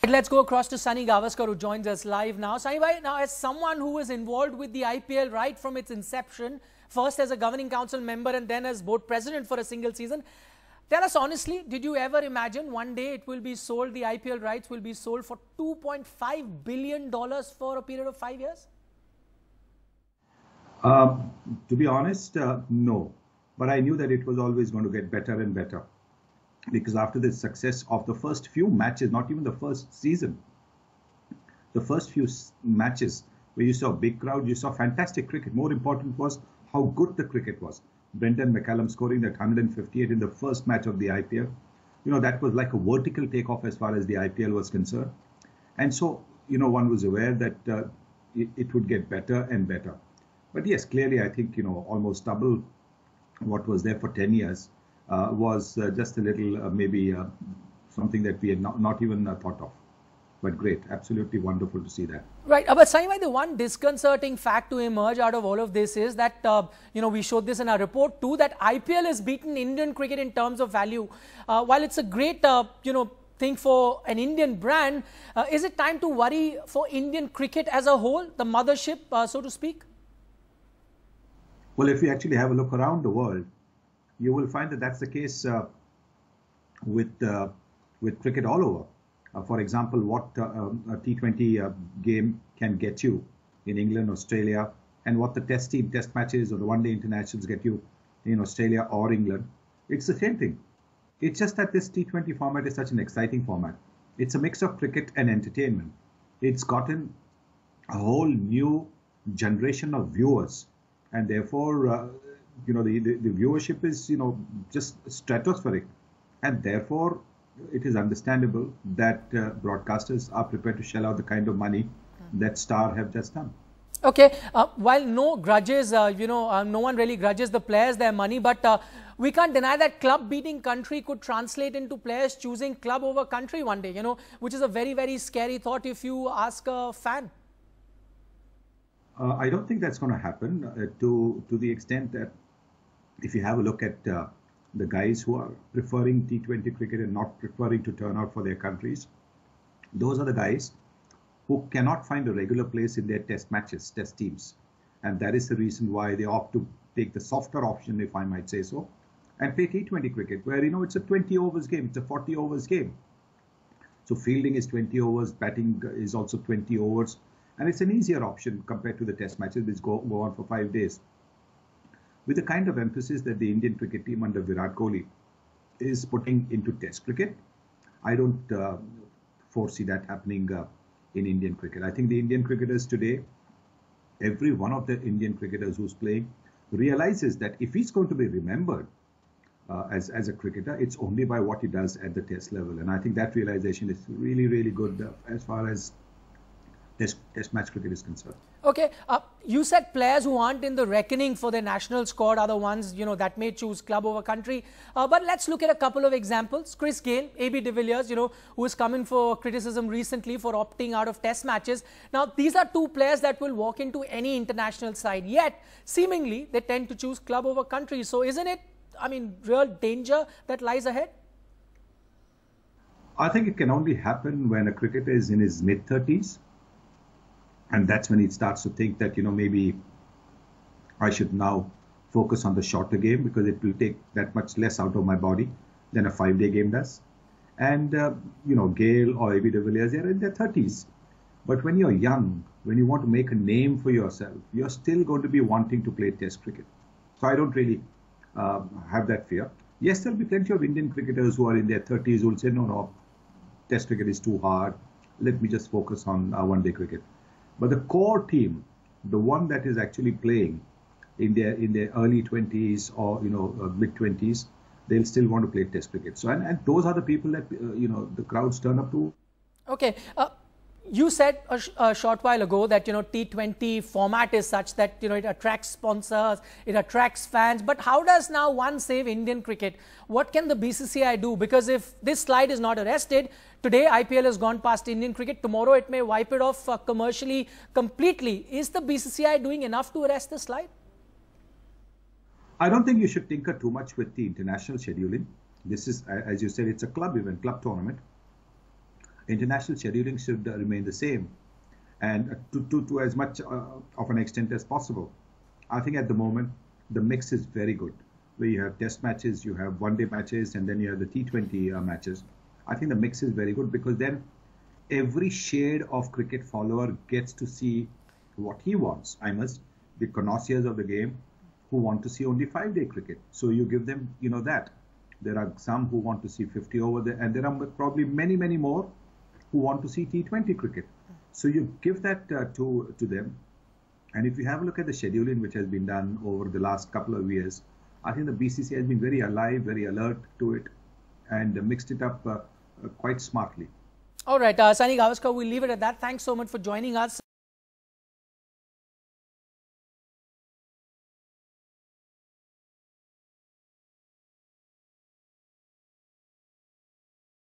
Let's go across to Sunil Gavaskar, who joins us live now. Sunil bhai, now as someone who was involved with the IPL right from its inception, first as a governing council member and then as board president for a single season, tell us honestly, did you ever imagine one day it will be sold, the IPL rights will be sold for $2.5 billion for a period of 5 years? To be honest, no. But I knew that it was always going to get better and better. Because after the success of the first few matches, not even the first season, the first few matches where you saw a big crowd, you saw fantastic cricket. More important was how good the cricket was. Brendan McCallum scoring that 158 in the first match of the IPL. You know, that was like a vertical takeoff as far as the IPL was concerned. And so, you know, one was aware that it would get better and better. But yes, clearly, I think, you know, almost double what was there for 10 years. Was just a little, maybe something that we had not even thought of. But great, absolutely wonderful to see that. Right, but Sunil, the one disconcerting fact to emerge out of all of this is that, you know, we showed this in our report too, that IPL has beaten Indian cricket in terms of value. While it's a great, you know, thing for an Indian brand, is it time to worry for Indian cricket as a whole, the mothership, so to speak? Well, if you actually have a look around the world, you will find that that's the case with cricket all over. For example, what a T20 game can get you in England, Australia, and what the test matches or the one-day internationals get you in Australia or England. It's the same thing. It's just that this T20 format is such an exciting format. It's a mix of cricket and entertainment. It's gotten a whole new generation of viewers, and therefore, you know, the viewership is, you know, just stratospheric. And therefore, it is understandable that broadcasters are prepared to shell out the kind of money that Star have just done. Okay, while no grudges, you know, no one really grudges the players their money, but we can't deny that club beating country could translate into players choosing club over country one day, you know, which is a very, very scary thought if you ask a fan. I don't think that's going to happen to the extent that if you have a look at the guys who are preferring T20 cricket and not preferring to turn out for their countries, those are the guys who cannot find a regular place in their test matches, test teams. And that is the reason why they opt to take the softer option, if I might say so, and play T20 cricket, where, you know, it's a 20 overs game, it's a 40 overs game. So fielding is 20 overs, batting is also 20 overs. And it's an easier option compared to the test matches, which go on for 5 days. With the kind of emphasis that the Indian cricket team under Virat Kohli is putting into test cricket, I don't foresee that happening in Indian cricket. I think the Indian cricketers today, every one of the Indian cricketers who's playing realizes that if he's going to be remembered as a cricketer, it's only by what he does at the test level. And I think that realization is really, really good as far as test match cricket is concerned. Okay, you said players who aren't in the reckoning for their national squad are the ones, you know, that may choose club over country. But let's look at a couple of examples. Chris Gayle, AB de Villiers, you know, who has come in for criticism recently for opting out of test matches. Now, these are two players that will walk into any international side. Yet, seemingly, they tend to choose club over country. So isn't it, I mean, real danger that lies ahead? I think it can only happen when a cricketer is in his mid-30s. And that's when he starts to think that, you know, maybe I should now focus on the shorter game because it will take that much less out of my body than a 5-day game does. And, you know, Gayle or AB de Villiers, they're in their 30s. But when you're young, when you want to make a name for yourself, you're still going to be wanting to play test cricket. So I don't really have that fear. Yes, there'll be plenty of Indian cricketers who are in their 30s who will say, no, test cricket is too hard. Let me just focus on one-day cricket. But the core team, the one that is actually playing in their early 20s or, you know, mid-20s, they'll still want to play test cricket. So, and those are the people that, you know, the crowds turn up to. Okay. You said a short while ago that, you know, T20 format is such that, you know, it attracts sponsors, it attracts fans. But how does now one save Indian cricket? What can the BCCI do? Because if this slide is not arrested, today IPL has gone past Indian cricket. Tomorrow it may wipe it off commercially completely. Is the BCCI doing enough to arrest the slide? I don't think you should tinker too much with the international scheduling. This is, as you said, it's a club event, club tournament. International scheduling should remain the same, and to as much of an extent as possible. I think at the moment the mix is very good, where you have test matches, you have one-day matches, and then you have the T20 matches. I think the mix is very good because then every shade of cricket follower gets to see what he wants. The connoisseurs of the game who want to see only 5-day cricket. So you give them, that. There are some who want to see 50 over there, and there are probably many, many more who want to see T20 cricket. So you give that to them. And if you have a look at the scheduling which has been done over the last couple of years, I think the BCCI has been very alive, very alert to it, and mixed it up quite smartly. All right, Sunil Gavaskar, we'll leave it at that. Thanks so much for joining us.